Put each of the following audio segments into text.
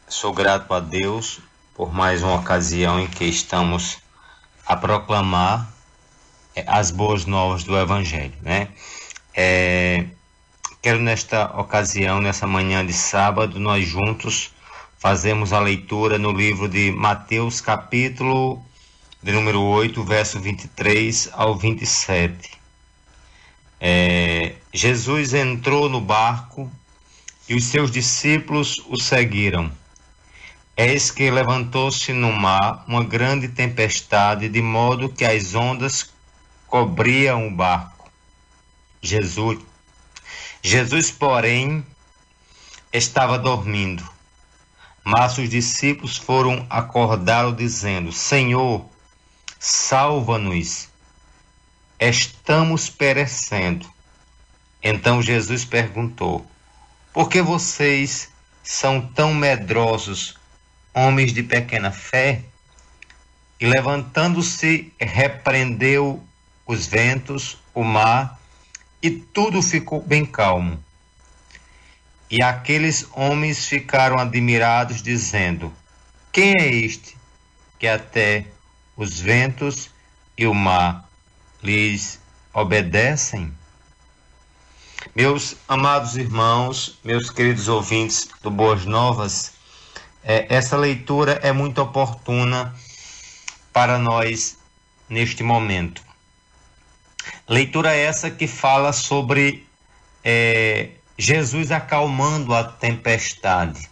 Sou grato a Deus por mais uma ocasião em que estamos a proclamar as boas novas do Evangelho, né? Quero nesta ocasião, nessa manhã de sábado, nós juntos fazemos a leitura no livro de Mateus, capítulo de número 8, verso 23 ao 27. Jesus entrou no barco e os seus discípulos o seguiram. Eis que levantou-se no mar uma grande tempestade, de modo que as ondas cobriam o barco. Jesus, porém, estava dormindo. Mas os discípulos foram acordá-lo, dizendo: Senhor, salva-nos, estamos perecendo. Então Jesus perguntou: por que vocês são tão medrosos, homens de pequena fé? E levantando-se, repreendeu os ventos, o mar, e tudo ficou bem calmo. E aqueles homens ficaram admirados, dizendo: quem é este que até os ventos e o mar lhes obedecem? Meus amados irmãos, meus queridos ouvintes do Boas Novas, essa leitura é muito oportuna para nós neste momento. Leitura essa que fala sobre Jesus acalmando a tempestade.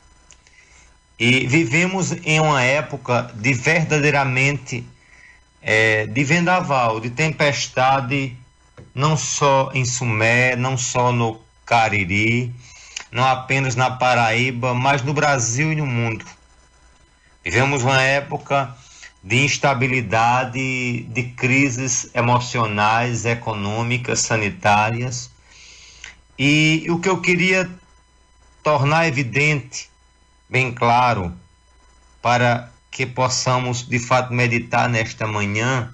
E vivemos em uma época de verdadeiramente de vendaval, de tempestade, não só em Sumé, não só no Cariri, não apenas na Paraíba, mas no Brasil e no mundo. Vivemos uma época de instabilidade, de crises emocionais, econômicas, sanitárias. E o que eu queria tornar evidente, bem claro, para que possamos de fato meditar nesta manhã,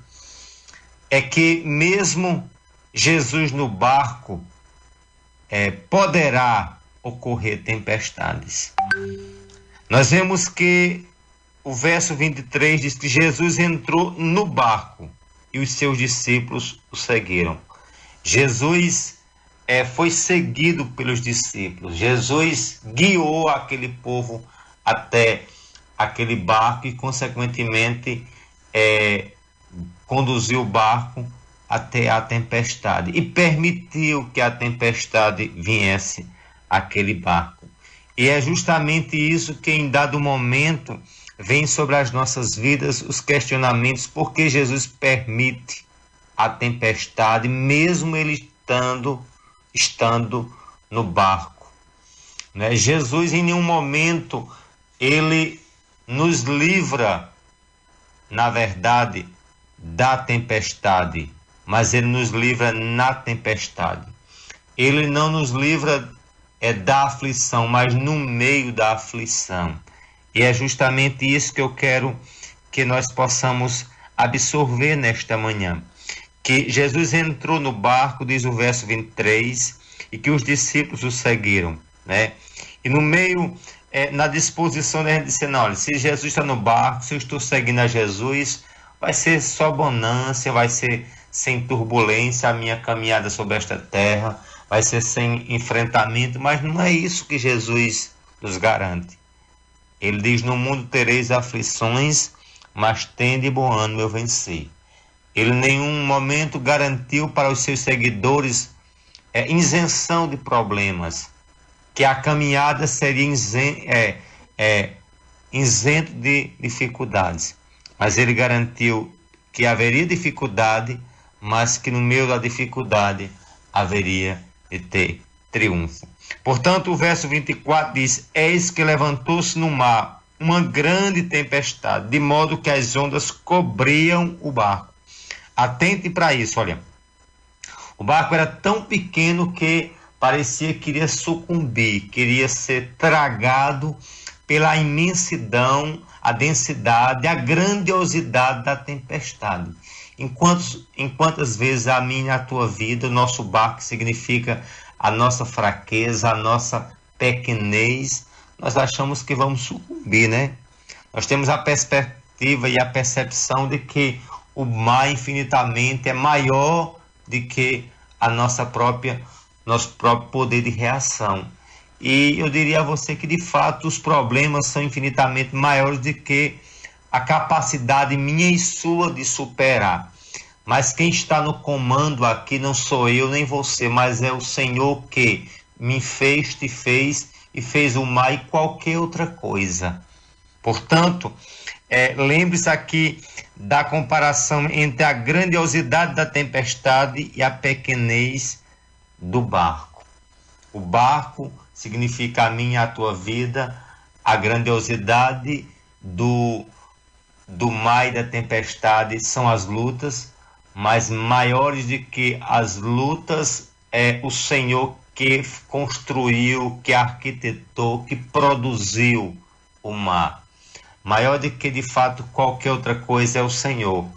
é que mesmo Jesus no barco, poderá ocorrer tempestades. Nós vemos que o verso 23 diz que Jesus entrou no barco e os seus discípulos o seguiram. Jesus foi seguido pelos discípulos. Jesus guiou aquele povo até aquele barco e, consequentemente, conduziu o barco até a tempestade e permitiu que a tempestade viesse àquele barco. E é justamente isso que, em dado momento, vem sobre as nossas vidas os questionamentos: por que Jesus permite a tempestade, mesmo ele estando no barco, né? Jesus, em nenhum momento, ele nos livra, na verdade, da tempestade, mas ele nos livra na tempestade. Ele não nos livra da aflição, mas no meio da aflição. E é justamente isso que eu quero que nós possamos absorver nesta manhã. Que Jesus entrou no barco, diz o verso 23, e que os discípulos o seguiram, né? E no meio, na disposição da gente dizer: não, olha, se Jesus está no barco, se eu estou seguindo a Jesus, vai ser só bonança, vai ser sem turbulência a minha caminhada sobre esta terra, vai ser sem enfrentamento, mas não é isso que Jesus nos garante. Ele diz: no mundo tereis aflições, mas tende bom ânimo, eu venci. Ele em nenhum momento garantiu para os seus seguidores isenção de problemas, que a caminhada seria isento de dificuldades. Mas ele garantiu que haveria dificuldade, mas que no meio da dificuldade haveria de ter triunfo. Portanto, o verso 24 diz: eis que levantou-se no mar uma grande tempestade, de modo que as ondas cobriam o barco. Atente para isso, olha. O barco era tão pequeno que parecia que iria sucumbir, queria ser tragado pela imensidão, a densidade, a grandiosidade da tempestade. Enquantas vezes a minha e a tua vida, o nosso barco significa a nossa fraqueza, a nossa pequenez, nós achamos que vamos sucumbir, né? Nós temos a perspectiva e a percepção de que o mar infinitamente é maior do que nosso próprio poder de reação. E eu diria a você que, de fato, os problemas são infinitamente maiores do que a capacidade minha e sua de superar. Mas quem está no comando aqui não sou eu nem você, mas é o Senhor que me fez, te fez e fez o mar e qualquer outra coisa. Portanto, lembre-se aqui da comparação entre a grandiosidade da tempestade e a pequenez do barco. O barco significa a minha e a tua vida, a grandiosidade do mar e da tempestade são as lutas, mas maiores do que as lutas é o Senhor que construiu, que arquitetou, que produziu o mar. Maior do que, de fato, qualquer outra coisa é o Senhor.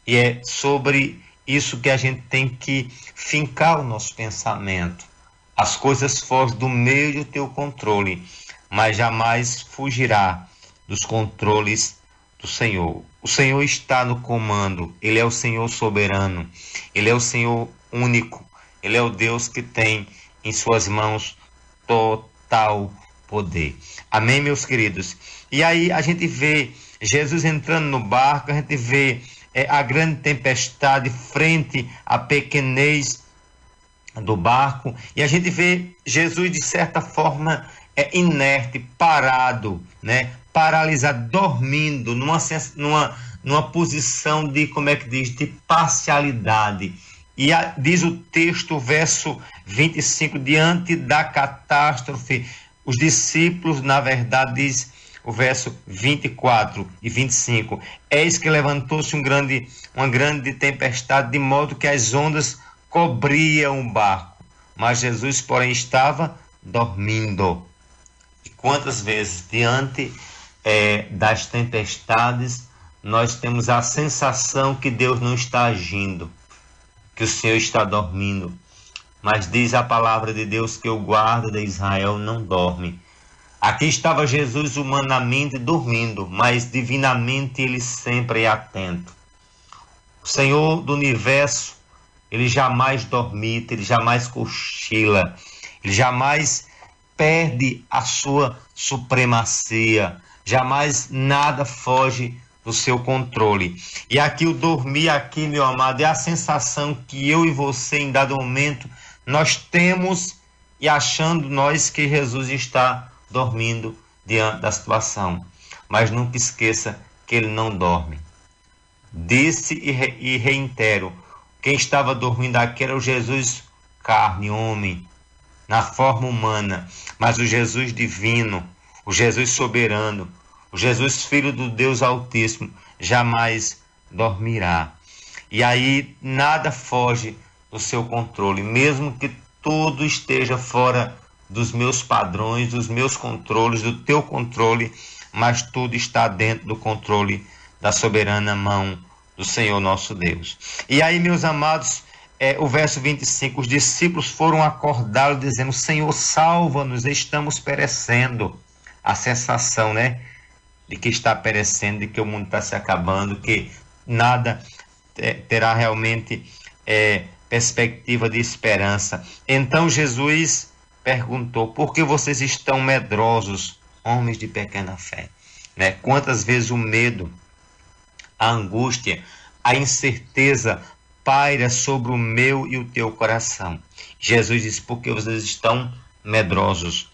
E é sobre isso que a gente tem que fincar o nosso pensamento. As coisas fogem do meio do teu controle, mas jamais fugirá dos controles do Senhor. O Senhor está no comando, Ele é o Senhor soberano, Ele é o Senhor único, Ele é o Deus que tem em suas mãos total poder. Amém, meus queridos? E aí a gente vê Jesus entrando no barco, a gente vê a grande tempestade frente à pequenez do barco, e a gente vê Jesus, de certa forma, inerte, parado, né? Paralisado, dormindo, numa posição de, como é que diz, de parcialidade. E diz o texto, verso 25, diante da catástrofe, os discípulos, na verdade, diz o verso 24 e 25, eis que levantou-se uma grande tempestade, de modo que as ondas cobriam o barco, mas Jesus, porém, estava dormindo. E quantas vezes, diante das tempestades, nós temos a sensação que Deus não está agindo, que o Senhor está dormindo. Mas diz a palavra de Deus que o guarda de Israel não dorme. Aqui estava Jesus humanamente dormindo, mas divinamente ele sempre é atento. O Senhor do universo, ele jamais dormita, ele jamais cochila, ele jamais perde a sua supremacia, jamais nada foge do seu controle. E aqui o dormir aqui, meu amado, é a sensação que eu e você, em dado momento, nós temos, e achando nós que Jesus está dormindo diante da situação. Mas nunca esqueça que ele não dorme. Disse e reitero, quem estava dormindo aqui era o Jesus carne, homem, na forma humana, mas o Jesus divino, o Jesus soberano, o Jesus filho do Deus Altíssimo, jamais dormirá. E aí nada foge do seu controle, mesmo que tudo esteja fora dos meus padrões, dos meus controles, do teu controle, mas tudo está dentro do controle da soberana mão do Senhor nosso Deus. E aí, meus amados, o verso 25, os discípulos foram acordá-lo dizendo, Senhor, salva-nos, estamos perecendo. A sensação, né, de que está perecendo, de que o mundo está se acabando, que nada terá realmente perspectiva de esperança. Então Jesus perguntou, por que vocês estão medrosos, homens de pequena fé? Né? Quantas vezes o medo, a angústia, a incerteza paira sobre o meu e o teu coração. Jesus disse, porque vocês estão medrosos.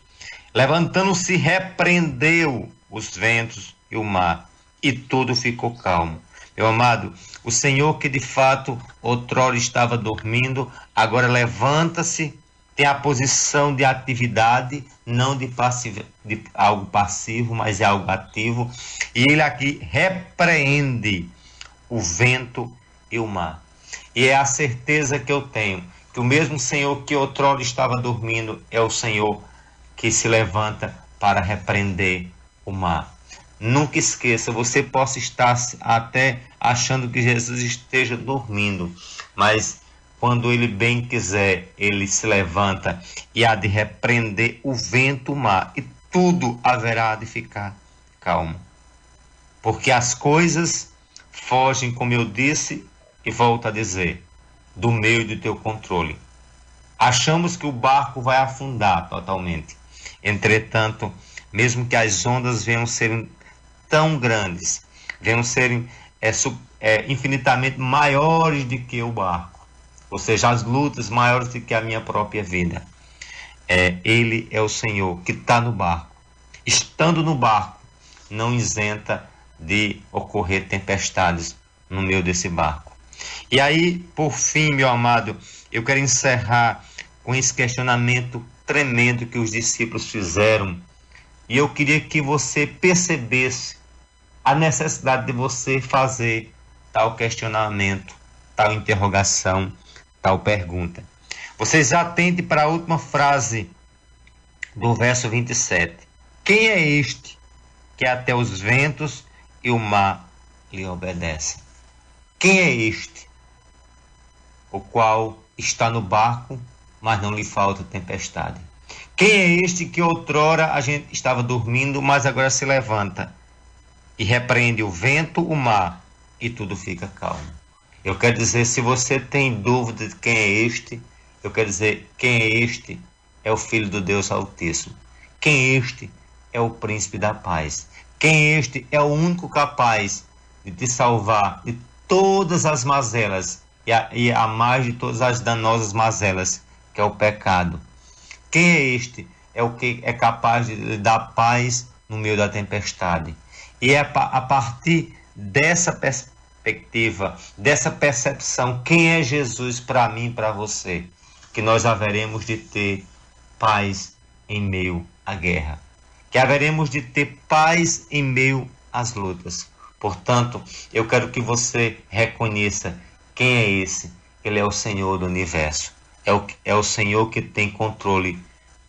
Levantando-se, repreendeu os ventos e o mar, e tudo ficou calmo. Meu amado, o Senhor que de fato outrora estava dormindo, agora levanta-se, tem a posição de atividade, não de algo passivo, mas é algo ativo, e ele aqui repreende o vento e o mar. E é a certeza que eu tenho, que o mesmo Senhor que outrora estava dormindo é o Senhor que se levanta para repreender o mar. Nunca esqueça, você possa estar até achando que Jesus esteja dormindo, mas quando ele bem quiser, ele se levanta e há de repreender o vento, o mar, e tudo haverá de ficar calmo. Porque as coisas fogem, como eu disse e volto a dizer, do meu e do teu controle. Achamos que o barco vai afundar totalmente. Entretanto, mesmo que as ondas venham serem tão grandes, venham serem infinitamente maiores do que o barco, ou seja, as lutas maiores do que a minha própria vida, Ele é o Senhor que está no barco. Estando no barco, não isenta de ocorrer tempestades no meio desse barco. E aí, por fim, meu amado, eu quero encerrar com esse questionamento tremendo que os discípulos fizeram. E eu queria que você percebesse a necessidade de você fazer tal questionamento, tal interrogação, tal pergunta. Vocês atentem para a última frase do verso 27. Quem é este que até os ventos e o mar lhe obedecem? Quem é este, o qual está no barco, mas não lhe falta tempestade? Quem é este que outrora a gente estava dormindo, mas agora se levanta e repreende o vento, o mar, e tudo fica calmo? Eu quero dizer, se você tem dúvida de quem é este, eu quero dizer, quem é este é o Filho do Deus Altíssimo. Quem é este é o Príncipe da Paz. Quem é este é o único capaz de te salvar de todas as mazelas e a mais de todas as danosas mazelas, que é o pecado. Quem é este? É o que é capaz de lhe dar paz no meio da tempestade. E é a partir dessa perspectiva, dessa percepção, quem é Jesus para mim e para você, que nós haveremos de ter paz em meio à guerra, que haveremos de ter paz em meio às lutas. Portanto, eu quero que você reconheça quem é esse. Ele é o Senhor do universo. É o Senhor que tem controle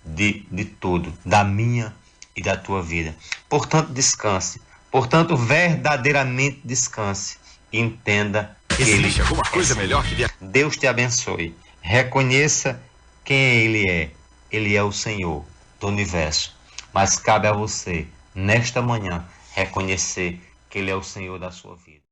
de tudo, da minha e da tua vida. Portanto, descanse. Portanto, verdadeiramente descanse. E entenda que Existe alguma coisa melhor que... Deus te abençoe. Reconheça quem Ele é. Ele é o Senhor do universo. Mas cabe a você, nesta manhã, reconhecer que Ele é o Senhor da sua vida.